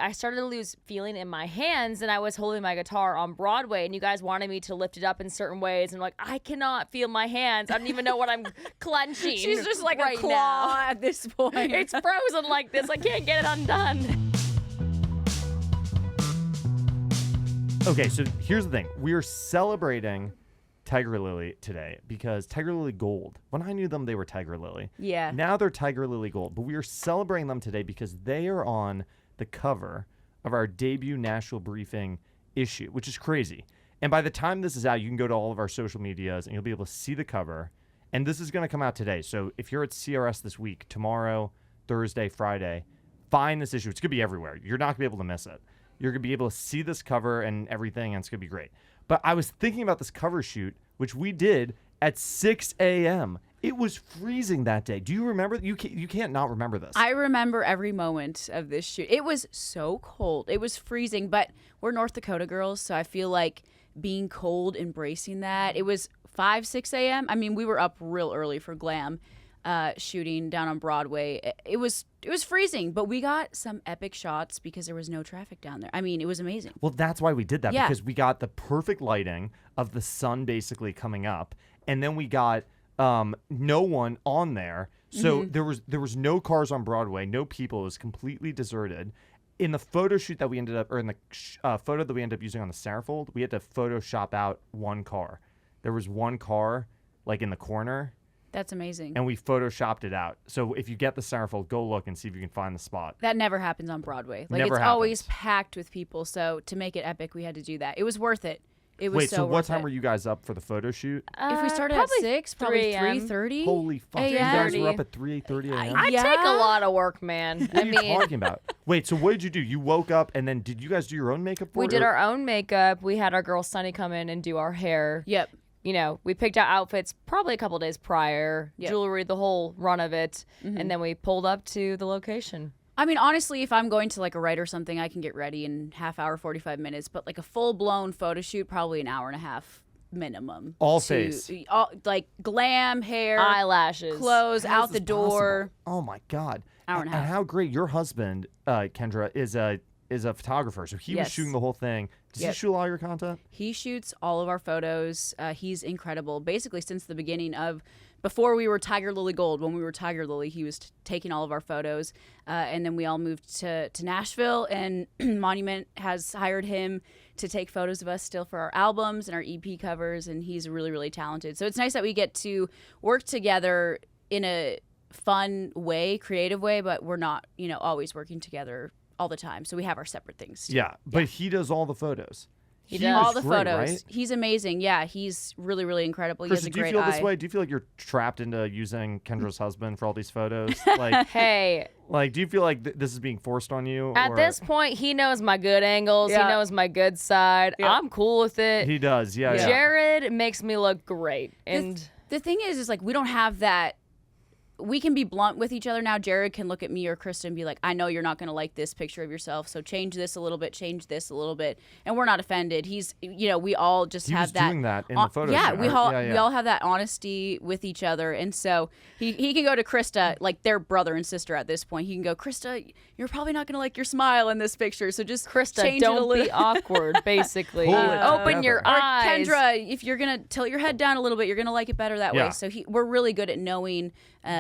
I started to lose feeling in my hands, and I was holding my guitar on Broadway, and you guys wanted me to lift it up in certain ways, and I'm like, I cannot feel my hands. I don't even know what I'm clenching. She's just like right a claw now. at this point. It's frozen like this. I can't get it undone. Okay, so here's the thing. We are celebrating Tigirlily today because Tigirlily Gold, when I knew them, they were Tigirlily. Yeah. Now they're Tigirlily Gold, but we are celebrating them today because they are on the cover of our debut Nashville Briefing issue, which is crazy. And by the time this is out, you can go to all of our social medias and you'll be able to see the cover. And this is going to come out today. So if you're at CRS this week, tomorrow, Thursday, Friday, find this issue. It's going to be everywhere. You're not going to be able to miss it. You're going to be able to see this cover and everything, and it's going to be great. But I was thinking about this cover shoot, which we did at 6 a.m. It was freezing that day. Do you remember? You can't not remember this. I remember every moment of this shoot. It was so cold. It was freezing, but we're North Dakota girls, so I feel like being cold, embracing that. It was 5, 6 a.m. I mean, we were up real early for glam shooting down on Broadway. It was freezing, but we got some epic shots because there was no traffic down there. I mean, it was amazing. Well, that's why we did that, Yeah. because we got the perfect lighting of the sun basically coming up, and then we got no one on there. So there was no cars on Broadway, no people. It was completely deserted. In the photo shoot that we ended up, or in the photo that we ended up using on the centerfold, we had to Photoshop out one car. There was one car, like in the corner, That's amazing. and we Photoshopped it out. So if you get the centerfold, go look and see if you can find the spot. That never happens on Broadway. Like, Never it's always happens. packed with people. So to make it epic, we had to do that. It was worth it. It was Wait, so what worth time it. were you guys up for the photo shoot? If we started at probably 6, probably 3 a.m. 3:30. Holy fuck! You a.m. guys were up at 3:30 a.m. I Yeah. take a lot of work, man. What I are you mean, talking about? Wait, so what did you do? You woke up and then did you guys do your own makeup for we it? did or- our own makeup. We had our girl Sunny come in and do our hair. Yep. You know, we picked out outfits probably a couple days prior, Yep. jewelry, the whole run of it, and then we pulled up to the location. I mean, honestly, if I'm going to like a write or something, I can get ready in half hour, 45 minutes. But like a full-blown photo shoot, probably an hour and a half minimum. All to- face. all, like glam, hair, Eyelashes. clothes, How is out the this door. possible? Oh my god! Hour and a half. how great your husband, Kendra, is a photographer. So he was Yes. shooting the whole thing. Does he Yep. shoot a lot of your content? He shoots all of our photos. He's incredible. Basically, since the beginning of, before we were Tigirlily Gold, when we were Tigirlily, he was taking all of our photos. And then we all moved to Nashville, and Monument has hired him to take photos of us still for our albums and our EP covers, and he's really, really talented. So it's nice that we get to work together in a fun way, creative way, but we're not, always working together all the time. So we have our separate things. Yeah, but he does all the photos. He was does. All the great, photos. right? He's amazing. Yeah, he's really, really incredible. He Krista, has a do you great feel eye. this way? Do you feel like you're trapped into using Kendra's husband for all these photos? Hey, Do you feel like this is being forced on you? at or- this point, he knows my good angles. Yeah. He knows my good side. Yeah. I'm cool with it. he does. Yeah. Jared makes me look great. And The thing is like we don't have that. We can be blunt with each other now. Jared can look at me or Krista and be like, I know you're not going to like this picture of yourself, so change this a little bit, change this a little bit. And we're not offended. He's, we all just He have was that. doing that in the photo Yeah, shoot, we right? all, Yeah, we yeah. all have that honesty with each other. And so he can go to Krista, like their brother and sister at this point. He can go, Krista, you're probably not going to like your smile in this picture, so just Krista, change it a don't little. be awkward, basically. Pull it Open your together. Or eyes. Kendra, if you're gonna tilt your head down a little bit, you're gonna like it better that Yeah. way. So we're really good at knowing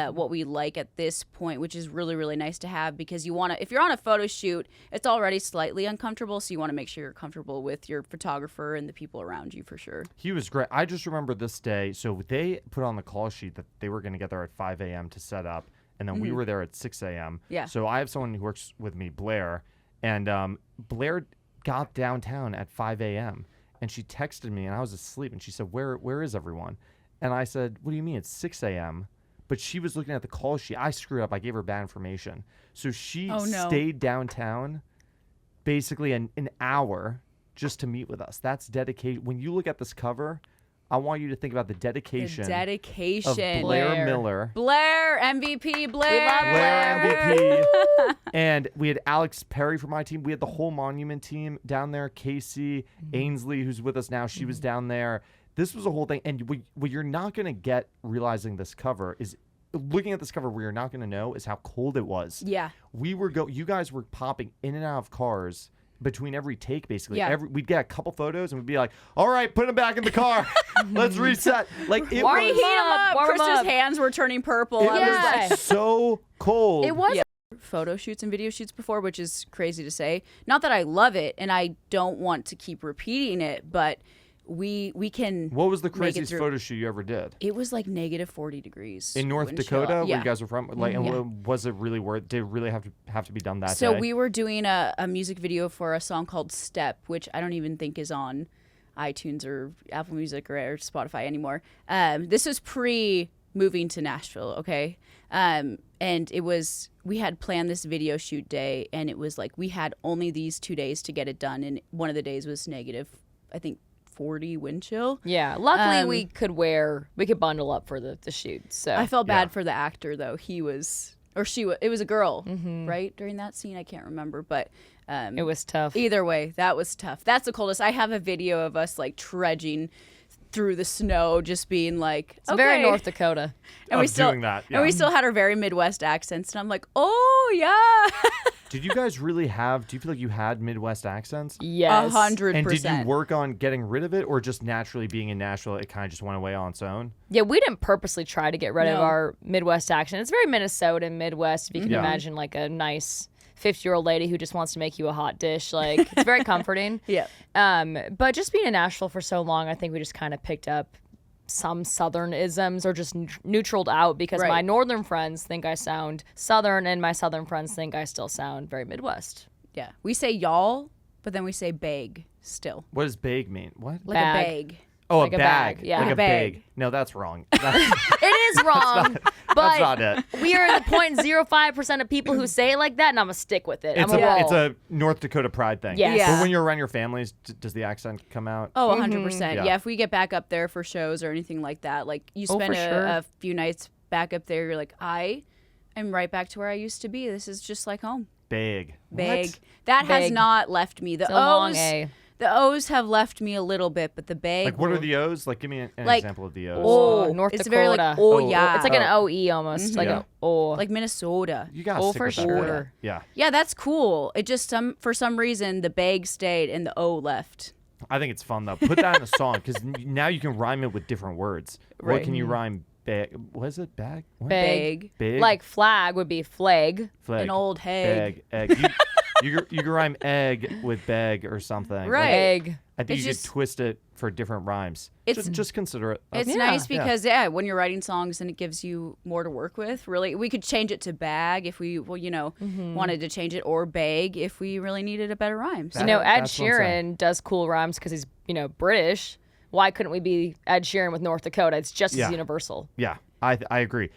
what we like at this point, which is really, really nice to have, because you want to. If you're on a photo shoot, it's already slightly uncomfortable, so you want to make sure you're comfortable with your photographer and the people around you for sure. He was great. I just remember this day. So they put on the call sheet that they were going to get there at 5 a.m. to set up, and then we were there at 6 a.m. Yeah. So I have someone who works with me, Blair, and Blair got downtown at 5 a.m. and she texted me, and I was asleep, and she said, "Where is everyone?" And I said, "What do you mean? It's 6 a.m." But she was looking at the call sheet. I screwed up. I gave her bad information. So she Oh, no. stayed downtown basically an hour just to meet with us. That's dedication. When you look at this cover, I want you to think about the dedication, The dedication. of Blair Blair. Miller. Blair, MVP, Blair. love Blair MVP. And we had Alex Perry from my team. We had the whole Monument team down there. Casey Ainsley, who's with us now, she was down there. This was a whole thing. And what you're not going to get realizing this cover is looking at this cover, we are not going to know is how cold it was. Yeah. You guys were popping in and out of cars between every take, basically. Yeah. We'd get a couple photos and we'd be like, all right, put them back in the car. Let's reset. Like, it Warm was him up. Warm him Krista's up. hands were turning purple. it I Yeah. was like, so cold. It was. Yeah. Photo shoots and video shoots before, which is crazy to say. Not that I love it and I don't want to keep repeating it, but we can. What was the make it craziest through. photo shoot you ever did? It was like negative 40 degrees In North wind chill. Dakota, where Yeah. you guys were from? Like, and Yeah. was it really worth? Did it really have to be done that So day? we were doing a music video for a song called Step, which I don't even think is on iTunes or Apple Music or Spotify anymore. This was pre-moving to Nashville, okay? And we had planned this video shoot day, and it was like we had only these 2 days to get it done, and one of the days was negative, I think, 40 wind chill. Yeah. Luckily, we could bundle up for the shoot. So I felt Yeah. bad for the actor, though. It was a girl, right? During that scene, I can't remember, but it was tough. either way, that was tough. That's the coldest. I have a video of us like trudging through the snow, just being like, It's very okay. North Dakota. And we Of still doing that, and we yeah. still had our very Midwest accents, and I'm like, oh yeah, Did you guys really have? Do you feel like you had Midwest accents? Yes. 100%. And did you work on getting rid of it, or just naturally being in Nashville, it kind of just went away on its own? Yeah, we didn't purposely try to get rid of No. our Midwest accent. It's very Minnesota Midwest. If you can Yeah. imagine, like a nice 50-year-old lady who just wants to make you a hot dish, like it's very comforting. Yeah. But just being in Nashville for so long, I think we just kind of picked up some Southern isms or just neutraled out because Right. my Northern friends think I sound Southern and my Southern friends think I still sound very Midwest. Yeah, we say y'all, but then we say bag still, What does bag mean? What? like Bag. a bag. Oh, Like a a bag. bag, yeah. Like Like a a bag. bag. No, that's wrong. That's It is wrong, that's not but it. we are the 0.05% of people who say it like that, and I'm going to stick with it. It's I'm a, roll. it's a North Dakota pride thing. Yes. Yeah. But when you're around your families, does the accent come out? Oh, 100%. Yeah. Yeah, if we get back up there for shows or anything like that, like you Oh, spend for sure. a few nights back up there, you're like, I am right back to where I used to be. This is just like home. Bag. Bag. What? That has Bag. not left me. The It's a long O's, A. the O's have left me a little bit, but the bag. Like, what are will- the O's? Like, give me an Like, example of the O's. Oh, North it's Dakota. very like oh Oh, yeah, It's like an OE almost, like Yeah. an O. like Minnesota. You gotta Oh, stick for with that sure. word. Yeah. Yeah, that's cool. It just for some reason the bag stayed and the O left. I think it's fun, though. Put that in a song, because now you can rhyme it with different words. What Right. can you rhyme? Bag. What is it? Bag? What? Bag. Big? Like flag would be flag. Flag. An old hag. Bag. Egg. You can rhyme egg with bag or something. Right. Like, Egg. I think It's you just- could twist it for different rhymes. It's- Just consider it. It's Yeah. nice Yeah. because when you're writing songs and it gives you more to work with. Really, we could change it to bag if we wanted to change it, or bag if we really needed a better rhyme. So, You know, Ed That's what I'm saying. Sheeran does cool rhymes because he's, British. Why couldn't we be Ed Sheeran with North Dakota? It's just Yeah. as universal. Yeah, I agree.